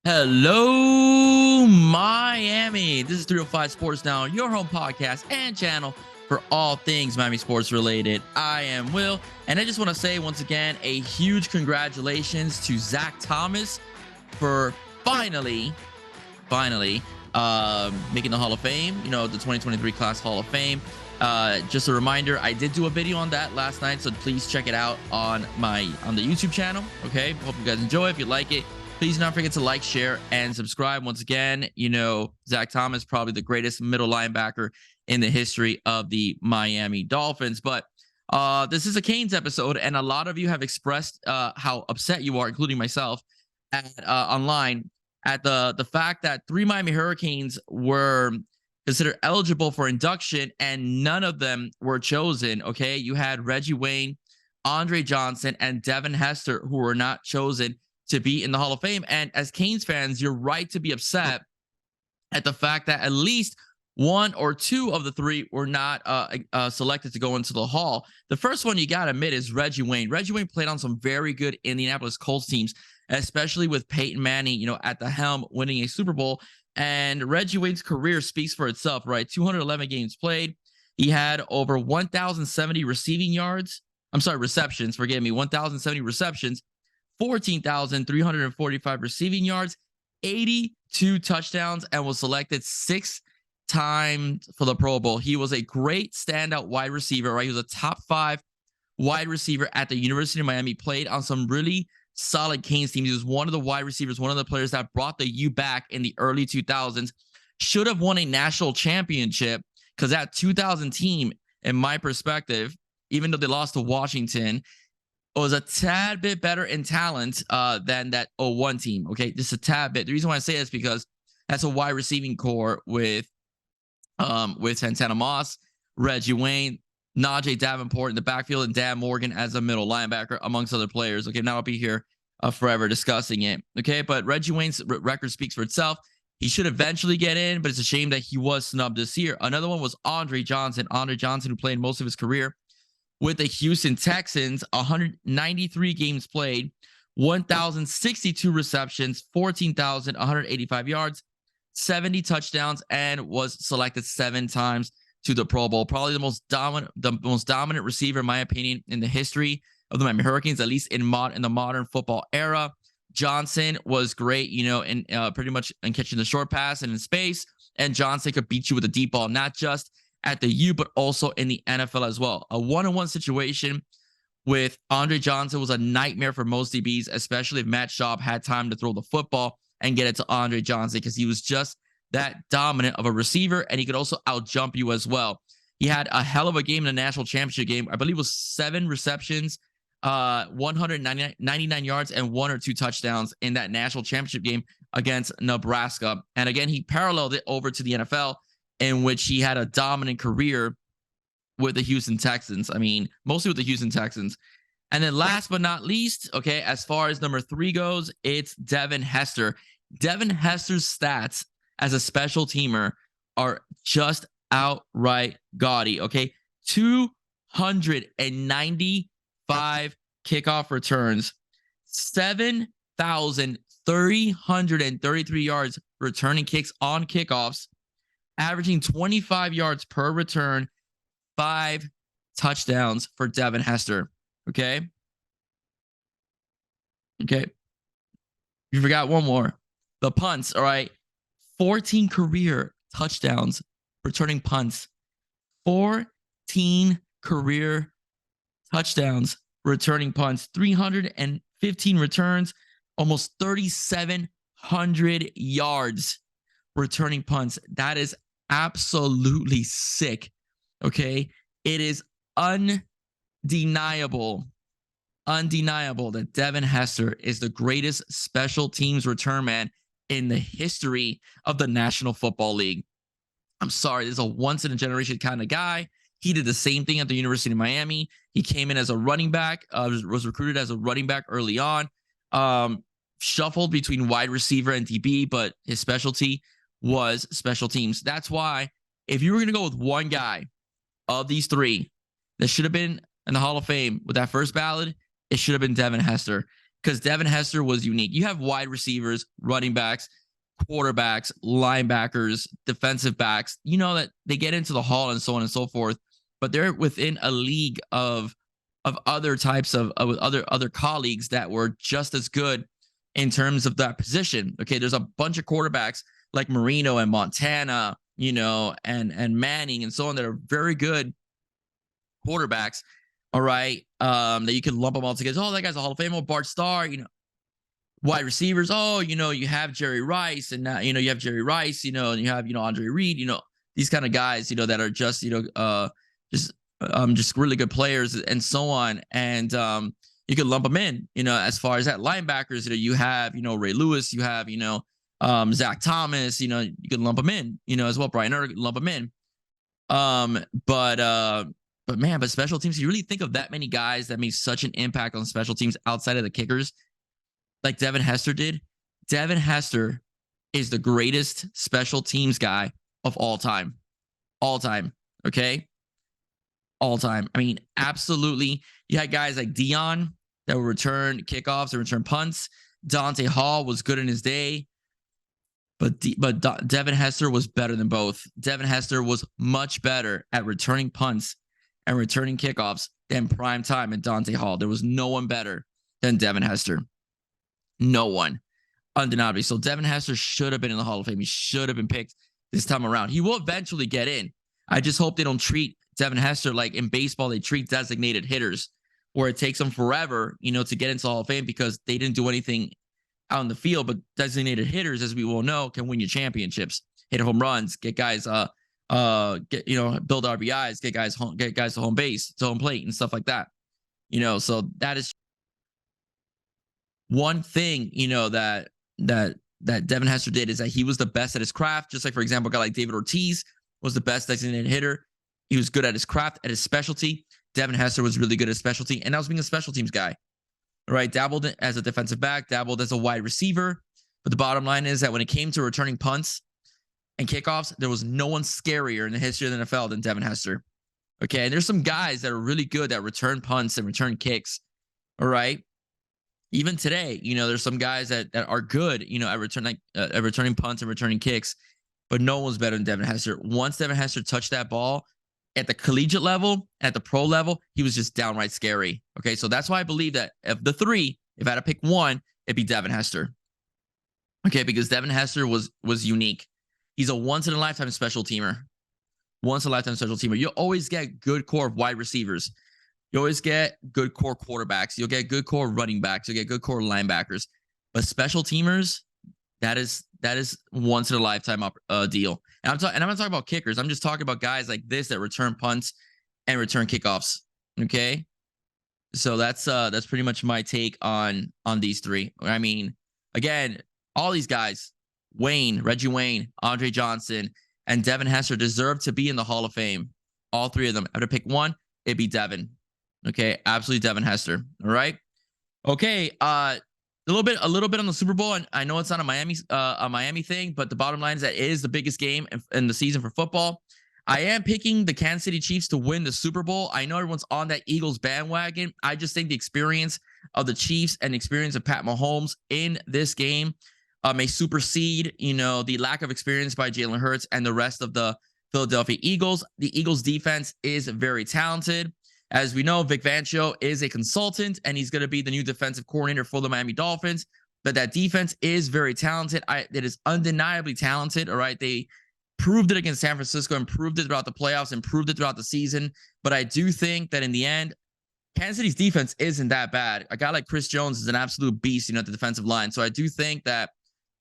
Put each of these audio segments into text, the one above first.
Hello, Miami. This is 305 Sports Now, your home podcast and channel for all things Miami sports related. I am Will, and I just want to say once again a huge congratulations to Zach Thomas for finally making the Hall of Fame, the 2023 class Hall of Fame. Just a reminder, I did do a video on that last night, so please check it out on the YouTube channel. Okay, hope you guys enjoy. If you like it, please do not forget to like, share, and subscribe. Once again, Zach Thomas, probably the greatest middle linebacker in the history of the Miami Dolphins. But this is a Canes episode, and a lot of you have expressed how upset you are, including myself, online at the fact that 3 Miami Hurricanes were considered eligible for induction, and none of them were chosen. Okay, you had Reggie Wayne, Andre Johnson, and Devin Hester, who were not chosen to be in the Hall of Fame. And as Canes fans, you're right to be upset at the fact that at least 1 or 2 of the 3 were not selected to go into the Hall. The first one you got to admit is Reggie Wayne. Reggie Wayne played on some very good Indianapolis Colts teams, especially with Peyton Manning, at the helm, winning a Super Bowl. And Reggie Wayne's career speaks for itself, right? 211 games played. He had over 1,070 receptions, forgive me, 1,070 receptions, 14,345 receiving yards, 82 touchdowns, and was selected 6 times for the Pro Bowl. He was a great standout wide receiver, right? He was a top 5 wide receiver at the University of Miami, played on some really solid Canes teams. He was one of the wide receivers, one of the players that brought the U back in the early 2000s. Should have won a national championship, because that 2000 team, in my perspective, even though they lost to Washington, was a tad bit better in talent than that 01 team. Okay, just a tad bit. The reason why I say this is because that's a wide receiving core with Santana Moss, Reggie Wayne, Najee Davenport in the backfield, and Dan Morgan as a middle linebacker, amongst other players. Okay, now I'll be here forever discussing it. Okay, but Reggie Wayne's record speaks for itself. He should eventually get in, but it's a shame that he was snubbed this year. Another one was Andre Johnson. Andre Johnson, who played most of his career with the Houston Texans, 193 games played, 1,062 receptions, 14,185 yards, 70 touchdowns, and was selected 7 times to the Pro Bowl. Probably the most dominant receiver, in my opinion, in the history of the Miami Hurricanes, at least in the modern football era. Johnson was great, in pretty much in catching the short pass and in space. And Johnson could beat you with a deep ball, not just at the U, but also in the NFL as well. A one-on-one situation with Andre Johnson was a nightmare for most DBs, especially if Matt Schaub had time to throw the football and get it to Andre Johnson, because he was just that dominant of a receiver, and he could also out-jump you as well. He had a hell of a game in the national championship game. I believe it was 7 receptions, 199 yards, and 1 or 2 touchdowns in that national championship game against Nebraska. And again, he paralleled it over to the NFL, in which he had a dominant career with the Houston Texans. I mean, mostly with the Houston Texans. And then last but not least, okay, as far as number 3 goes, it's Devin Hester. Devin Hester's stats as a special teamer are just outright gaudy, okay? 295 kickoff returns, 7,333 yards returning kicks on kickoffs, averaging 25 yards per return, 5 touchdowns for Devin Hester. Okay. You forgot one more. The punts, all right. 14 career touchdowns, returning punts. 14 career touchdowns, returning punts. 315 returns, almost 3,700 yards, returning punts. That is absolutely sick. Okay. It is undeniable that Devin Hester is the greatest special teams return man in the history of the National Football League. I'm sorry, this is a once-in-a-generation kind of guy. He did the same thing at the University of Miami. He came in as a running back, was recruited as a running back early on, shuffled between wide receiver and DB, but his specialty was special teams. That's why if you were going to go with one guy of these 3 that should have been in the Hall of Fame with that first ballot, it should have been Devin Hester. because Devin Hester was unique. You have wide receivers, running backs, quarterbacks, linebackers, defensive backs, you know, that they get into the hall and so on and so forth, but they're within a league of other types of other colleagues that were just as good in terms of that position. Okay, there's a bunch of quarterbacks like Marino and Montana, you know, and Manning and so on that are very good quarterbacks. All right, that you can lump them all together. Oh, that guy's a Hall of Famer. Bart Starr, you know. Wide receivers, oh, you know, you have Jerry Rice, and now, you know, you have Jerry Rice, you know, and you have, you know, Andre Reed, you know, these kind of guys, you know, that are just, you know, just really good players and so on. And you can lump them in, you know, as far as that linebackers, you have, you know, Ray Lewis, you have, you know, Zach Thomas, you know, you can lump them in, you know, as well. Brian Urban, lump them in. But man, but special teams, you really think of that many guys that made such an impact on special teams outside of the kickers, like Devin Hester did. Devin Hester is the greatest special teams guy of all time. All time. Okay? All time. I mean, absolutely. You had guys like Dion that would return kickoffs and return punts. Dante Hall was good in his day. But Devin Hester was better than both. Devin Hester was much better at returning punts and returning kickoffs than prime time and Dante Hall. There was no one better than Devin Hester. No one, undeniably. So Devin Hester should have been in the Hall of Fame. He should have been picked this time around. He will eventually get in. I just hope they don't treat Devin Hester like in baseball they treat designated hitters, where it takes them forever, you know, to get into the Hall of Fame because they didn't do anything out in the field. But designated hitters, as we will know, can win you championships, hit home runs, get guys, get, you know, build RBIs, get guys to home base, to home plate, and stuff like that. You know, so that is one thing, you know, that Devin Hester did, is that he was the best at his craft. Just like, for example, a guy like David Ortiz was the best designated hitter. He was good at his craft, at his specialty. Devin Hester was really good at specialty, and that was being a special teams guy. All right, dabbled as a defensive back, dabbled as a wide receiver. But the bottom line is that when it came to returning punts and kickoffs, there was no one scarier in the history of the NFL than Devin Hester. Okay, and there's some guys that are really good that return punts and return kicks. All right. Even today, you know, there's some guys that are good, you know, at returning punts and returning kicks, but no one's better than Devin Hester. Once Devin Hester touched that ball at the collegiate level, at the pro level, he was just downright scary. Okay, so that's why I believe that of the three, if I had to pick one, it'd be Devin Hester. Okay, because Devin Hester was unique. He's a once-in-a-lifetime special teamer. Once-in-a-lifetime special teamer. You'll always get good core of wide receivers. You always get good core quarterbacks. You'll get good core running backs. You'll get good core linebackers. But special teamers, that is once in a lifetime deal. And I'm not talking about kickers. I'm just talking about guys like this that return punts and return kickoffs. Okay, so that's pretty much my take on these three. I mean, again, all these guys, Reggie Wayne, Andre Johnson, and Devin Hester deserve to be in the Hall of Fame. All three of them. If I had to pick one, it'd be Devin. Okay, absolutely Devin Hester. All right. Okay, a little bit on the Super Bowl, and I know it's not a Miami thing, but the bottom line is that it is the biggest game in the season for football. I am picking the Kansas City Chiefs to win the Super Bowl. I know everyone's on that Eagles bandwagon. I just think the experience of the Chiefs and the experience of Pat Mahomes in this game may supersede, you know, the lack of experience by Jalen Hurts and the rest of the Philadelphia Eagles. The Eagles defense is very talented. As we know, Vic Fangio is a consultant, and he's going to be the new defensive coordinator for the Miami Dolphins. But that defense is very talented. It is undeniably talented. All right. They proved it against San Francisco, and proved it throughout the playoffs, and proved it throughout the season. But I do think that in the end, Kansas City's defense isn't that bad. A guy like Chris Jones is an absolute beast, you know, at the defensive line. So I do think that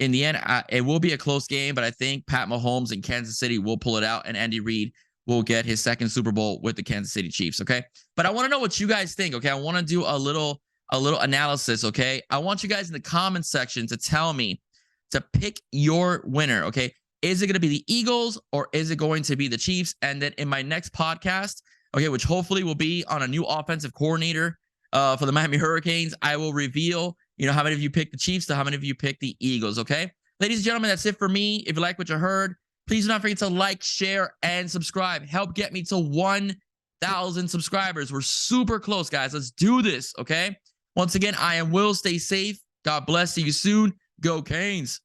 in the end, it will be a close game, but I think Pat Mahomes and Kansas City will pull it out, and Andy Reid will get his second Super Bowl with the Kansas City Chiefs. Okay. But I want to know what you guys think. Okay. I want to do a little analysis. Okay. I want you guys in the comment section to tell me to pick your winner. Okay. Is it going to be the Eagles, or is it going to be the Chiefs? And then in my next podcast, okay, which hopefully will be on a new offensive coordinator for the Miami Hurricanes, I will reveal, you know, how many of you picked the Chiefs to how many of you picked the Eagles. Okay. Ladies and gentlemen, that's it for me. If you like what you heard, please do not forget to like, share, and subscribe. Help get me to 1,000 subscribers. We're super close, guys. Let's do this, okay? Once again, I am Will. Stay safe. God bless. See you soon. Go Canes.